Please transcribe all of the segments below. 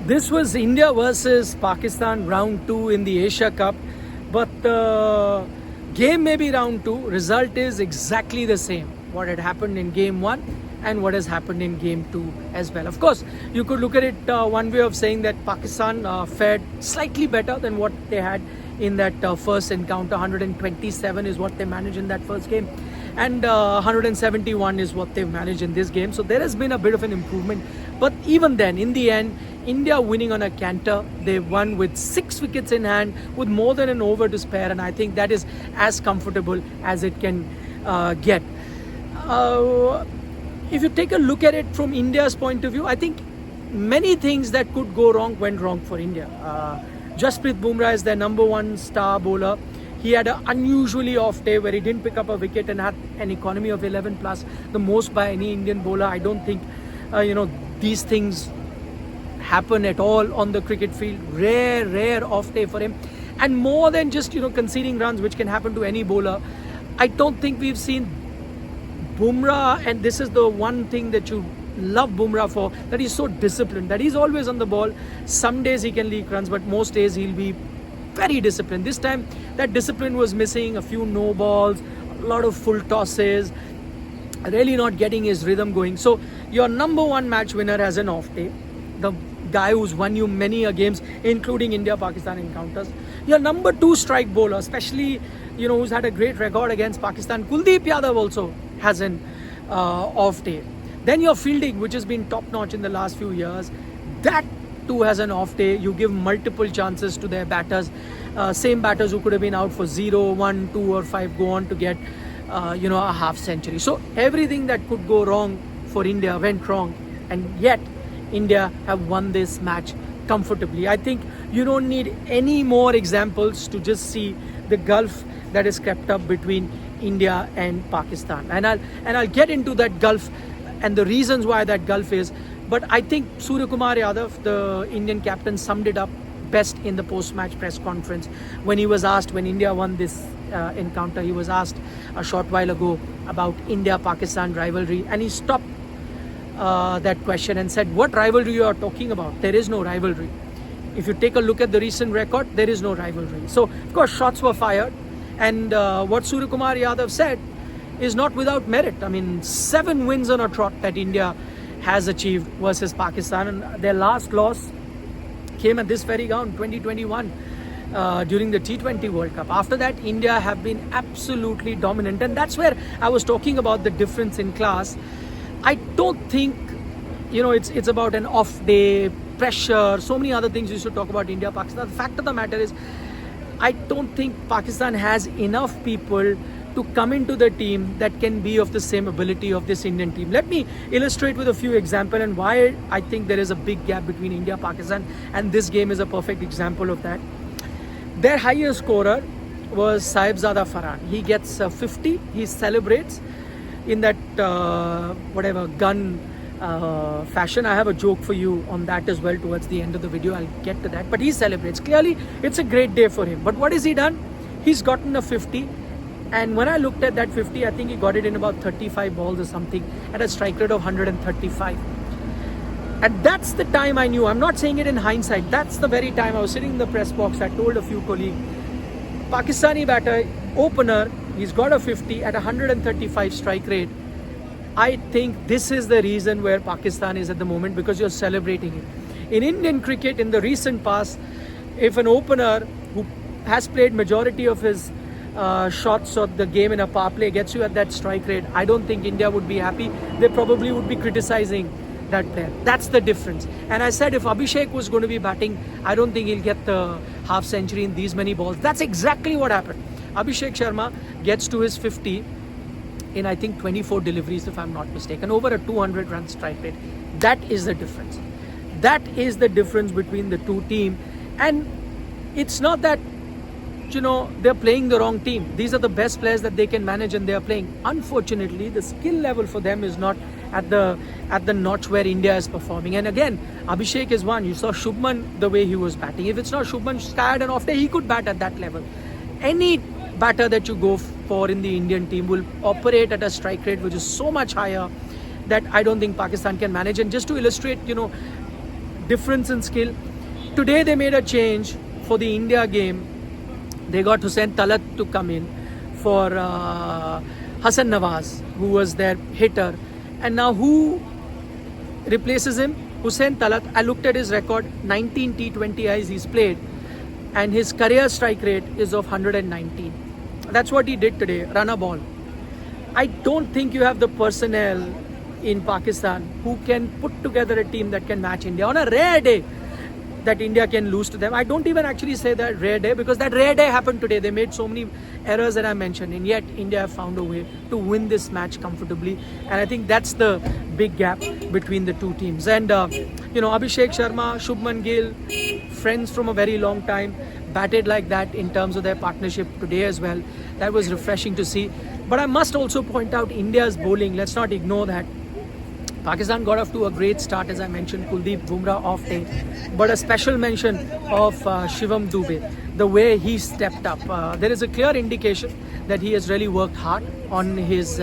This was India versus Pakistan round 2 in the Asia Cup, but the game may be round 2. Result is exactly the same. What had happened in game 1 and what has happened in game 2 as well. Of course, you could look at it one way of saying that Pakistan fared slightly better than what they had in that first encounter. 127 is what they managed in that first game, and 171 is what they've managed in this game. So there has been a bit of an improvement. But even then, in the end, India winning on a canter. They won with 6 wickets in hand with more than an over to spare, and I think that is as comfortable as it can get. If you take a look at it from India's point of view, I think many things that could go wrong went wrong for India. Jasprit Bumrah is their number 1 star bowler. He had an unusually off day where he didn't pick up a wicket and had an economy of 11 plus, the most by any Indian bowler. I don't think these things happen at all on the cricket field. Rare off day for him, and more than just conceding runs, which can happen to any bowler. I don't think we've seen Bumrah, and this is the one thing that you love Bumrah for, that he's so disciplined, that he's always on the ball. Some days he can leak runs, but most days he'll be very disciplined. This time that discipline was missing. A few no balls, a lot of full tosses, really not getting his rhythm going. So your number 1 match winner has an off day, the guy who's won you many a games, including India-Pakistan encounters. Your number 2 strike bowler, especially who's had a great record against Pakistan, Kuldeep Yadav, also has an off day. Then your fielding, which has been top notch in the last few years, that too has an off day. You give multiple chances to their batters. Same batters who could have been out for 0, 1, 2 or 5 go on to get a half century. So everything that could go wrong for India went wrong, and yet India have won this match comfortably. I think you don't need any more examples to just see the gulf that is crept up between India and Pakistan, and I'll get into that gulf and the reasons why that gulf is. But I think Suryakumar Yadav, the Indian captain, summed it up best in the post-match press conference when he was asked, when India won this encounter, he was asked a short while ago about India-Pakistan rivalry, and he stopped that question and said, what rivalry you are talking about? There is no rivalry. If you take a look at the recent record, there is no rivalry. So of course shots were fired, and what Suryakumar Yadav said is not without merit. I mean, 7 wins on a trot that India has achieved versus Pakistan, and their last loss came at this very ground, 2021, during the T20 World Cup. After that, India have been absolutely dominant, and that's where I was talking about the difference in class. I don't think it's about an off day, pressure, so many other things you should talk about India, Pakistan. The fact of the matter is, I don't think Pakistan has enough people to come into the team that can be of the same ability of this Indian team. Let me illustrate with a few examples and why I think there is a big gap between India and Pakistan, and this game is a perfect example of that. Their highest scorer was Sahibzada Farhan. He gets 50, he celebrates in that gun fashion. I have a joke for you on that as well towards the end of the video. I'll get to that, but he celebrates. Clearly it's a great day for him, but what has he done? He's gotten a 50, and when I looked at that 50, I think he got it in about 35 balls or something at a strike rate of 135. And that's the time I knew, I'm not saying it in hindsight, that's the very time I was sitting in the press box. I told a few colleagues, Pakistani batter, opener, he's got a 50 at 135 strike rate. I think this is the reason where Pakistan is at the moment, because you're celebrating it. In Indian cricket, in the recent past, if an opener who has played majority of his shots of the game in a power play gets you at that strike rate, I don't think India would be happy. They probably would be criticizing that player. That's the difference. And I said, if Abhishek was going to be batting, I don't think he'll get the half century in these many balls. That's exactly what happened. Abhishek Sharma gets to his 50 in, I think, 24 deliveries, if I'm not mistaken, over a 200 run strike rate. That is the difference. That is the difference between the two teams. And it's not that they're playing the wrong team. These are the best players that they can manage, and they are playing. Unfortunately, the skill level for them is not at the notch where India is performing. And again, Abhishek is one. You saw Shubman, the way he was batting. If it's not Shubman scared and off day, he could bat at that level. Any batter that you go for in the Indian team will operate at a strike rate which is so much higher that I don't think Pakistan can manage. And just to illustrate, difference in skill. Today they made a change for the India game. They got Hussain Talat to come in for Hassan Nawaz, who was their hitter. And now who replaces him? Hussain Talat. I looked at his record, 19 T20Is he's played, and his career strike rate is of 119. That's what he did today, run a ball. I don't think you have the personnel in Pakistan who can put together a team that can match India on a rare day that India can lose to them. I don't even actually say that rare day, because that rare day happened today. They made so many errors that I mentioned, and yet India have found a way to win this match comfortably. And I think that's the big gap between the two teams. And Abhishek Sharma, Shubman Gill, friends from a very long time, batted like that in terms of their partnership today as well. That was refreshing to see. But I must also point out India's bowling. Let's not ignore that. Pakistan got off to a great start, as I mentioned, Kuldeep Bumrah off day. But a special mention of Shivam Dube, the way he stepped up. There is a clear indication that he has really worked hard on his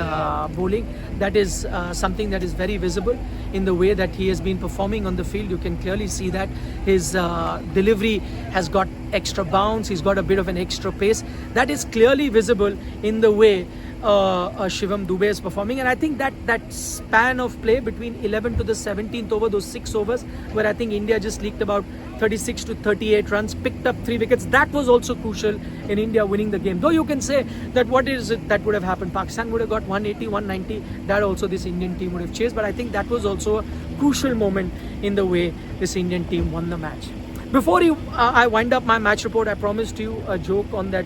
bowling. That is something that is very visible in the way that he has been performing on the field. You can clearly see that his delivery has got extra bounce, he's got a bit of an extra pace. That is clearly visible in the way Shivam Dube is performing. And I think that span of play between 11 to the 17th over, those 6 overs, where I think India just leaked about 36 to 38 runs, picked up 3 wickets, that was also crucial in India winning the game. Though you can say that what is it that would have happened? Pakistan would have got 180, 190, that also this Indian team would have chased. But I think that was also a crucial moment in the way this Indian team won the match. Before I wind up my match report, I promised you a joke on that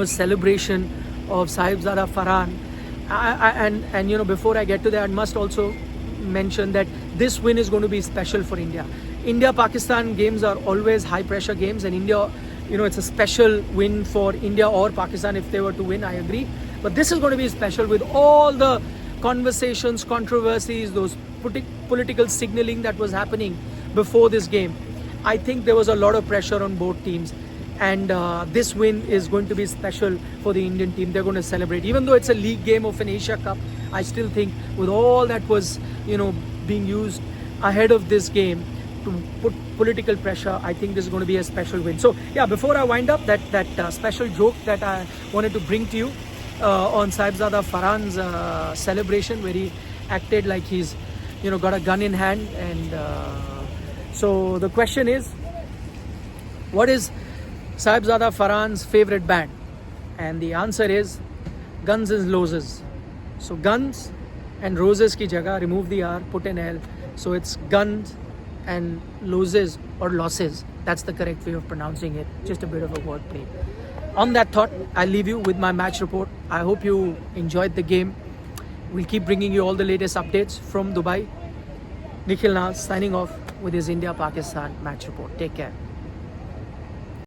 celebration of Sahibzada Farhan. And before I get to that, I must also mention that this win is going to be special for India. India-Pakistan games are always high-pressure games, and India, it's a special win for India or Pakistan if they were to win, I agree. But this is going to be special with all the conversations, controversies, those political signaling that was happening before this game. I think there was a lot of pressure on both teams. And this win is going to be special for the Indian team. They're going to celebrate. Even though it's a league game of an Asia Cup, I still think with all that was, being used ahead of this game to put political pressure, I think this is going to be a special win. So, yeah, before I wind up, that special joke that I wanted to bring to you on Sahibzada Farhan's celebration, where he acted like he's, got a gun in hand. And so the question is, what is Sahibzada Farhan's favorite band? And the answer is Guns and Roses. So Guns and Roses ki jagah, remove the R, put an L. So it's Guns and Roses or Losses. That's the correct way of pronouncing it. Just a bit of a wordplay. On that thought, I'll leave you with my match report. I hope you enjoyed the game. We'll keep bringing you all the latest updates from Dubai. Nikhil Naz signing off with his India-Pakistan match report. Take care.